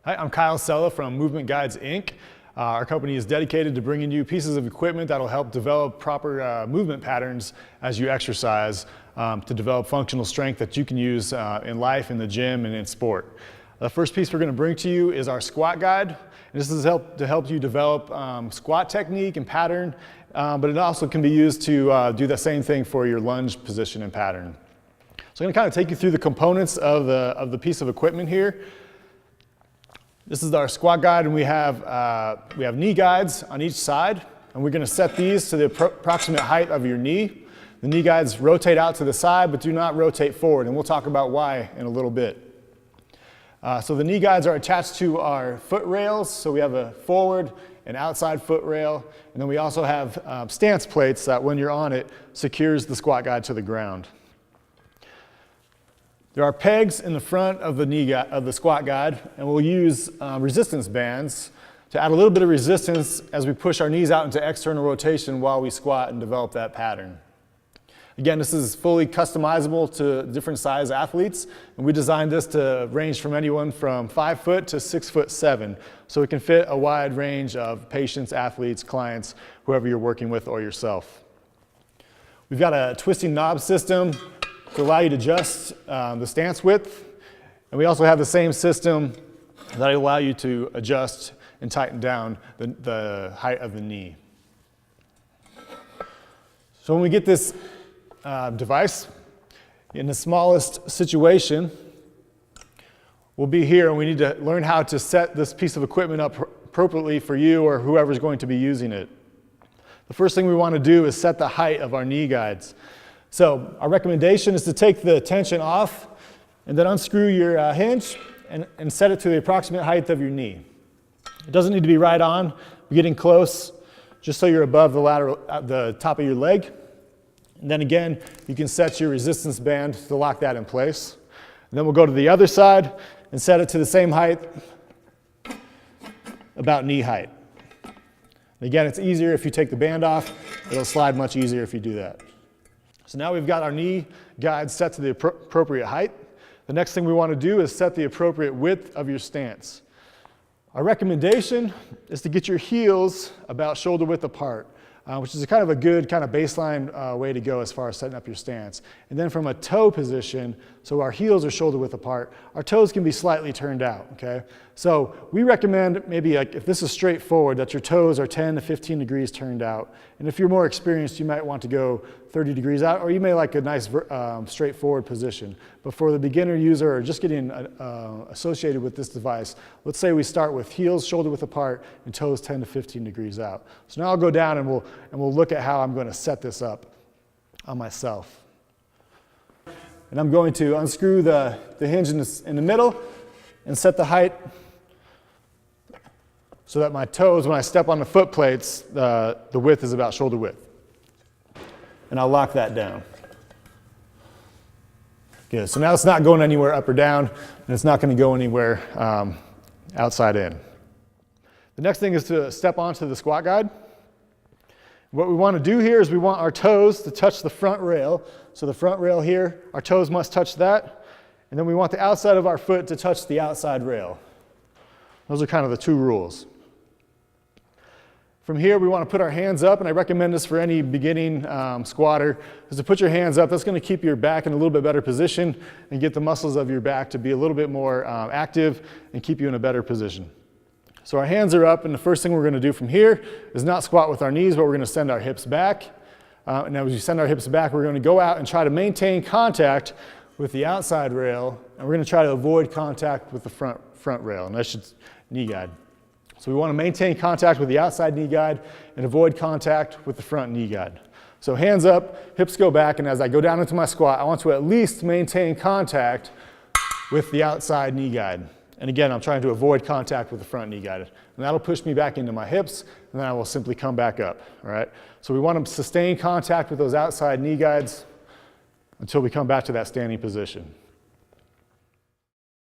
Hi, I'm Kyle Sella from Movement Guides, Inc. Our company is dedicated to bringing you pieces of equipment that will help develop proper movement patterns as you exercise to develop functional strength that you can use in life, in the gym, and in sport. The first piece we're going to bring to you is our squat guide. And this is to help you develop squat technique and pattern, but it also can be used to do the same thing for your lunge position and pattern. So I'm going to kind of take you through the components of the piece of equipment here. This is our squat guide, and we have knee guides on each side, and we're going to set these to the approximate height of your knee. The knee guides rotate out to the side, but do not rotate forward, and we'll talk about why in a little bit. So the knee guides are attached to our foot rails, so we have a forward and outside foot rail, and then we also have stance plates that when you're on it secures the squat guide to the ground. There are pegs in the front of the squat guide, and we'll use resistance bands to add a little bit of resistance as we push our knees out into external rotation while we squat and develop that pattern. Again, this is fully customizable to different size athletes, and we designed this to range from anyone from 5 foot to 6'7", so it can fit a wide range of patients, athletes, clients, whoever you're working with or yourself. We've got a twisting knob system to allow you to adjust the stance width. And we also have the same system that will allow you to adjust and tighten down the height of the knee. So when we get this device in the smallest situation, we'll be here and we need to learn how to set this piece of equipment up appropriately for you or whoever's going to be using it. The first thing we want to do is set the height of our knee guides. So our recommendation is to take the tension off and then unscrew your hinge and set it to the approximate height of your knee. It doesn't need to be right on. We're getting close, just so you're above the top of your leg. And then again, you can set your resistance band to lock that in place. And then we'll go to the other side and set it to the same height, about knee height. And again, it's easier if you take the band off. It'll slide much easier if you do that. So now we've got our knee guide set to the appropriate height. The next thing we want to do is set the appropriate width of your stance. Our recommendation is to get your heels about shoulder width apart, which is a kind of a good kind of baseline way to go as far as setting up your stance. And then from a toe position, so our heels are shoulder width apart, our toes can be slightly turned out, okay? So we recommend maybe like if this is straightforward, that your toes are 10 to 15 degrees turned out. And if you're more experienced, you might want to go 30 degrees out, or you may like a nice straightforward position. But for the beginner user or just getting associated with this device, let's say we start with heels shoulder width apart and toes 10 to 15 degrees out. So now I'll go down and we'll look at how I'm going to set this up on myself. And I'm going to unscrew the hinge in the middle and set the height so that my toes, when I step on the foot plates, the width is about shoulder width. And I'll lock that down. Good, so now it's not going anywhere up or down, and it's not going to go anywhere outside in. The next thing is to step onto the squat guide. What we want to do here is we want our toes to touch the front rail. So the front rail here, our toes must touch that. And then we want the outside of our foot to touch the outside rail. Those are kind of the two rules. From here, we want to put our hands up, and I recommend this for any beginning squatter, is to put your hands up. That's going to keep your back in a little bit better position and get the muscles of your back to be a little bit more active and keep you in a better position. So our hands are up, and the first thing we're going to do from here is not squat with our knees, but we're going to send our hips back. And as we send our hips back, we're going to go out and try to maintain contact with the outside rail, and we're going to try to avoid contact with the front rail, and that's just knee guide. So we want to maintain contact with the outside knee guide and avoid contact with the front knee guide. So hands up, hips go back, and as I go down into my squat, I want to at least maintain contact with the outside knee guide. And again, I'm trying to avoid contact with the front knee guide. And that'll push me back into my hips, and then I will simply come back up, all right? So we want to sustain contact with those outside knee guides until we come back to that standing position.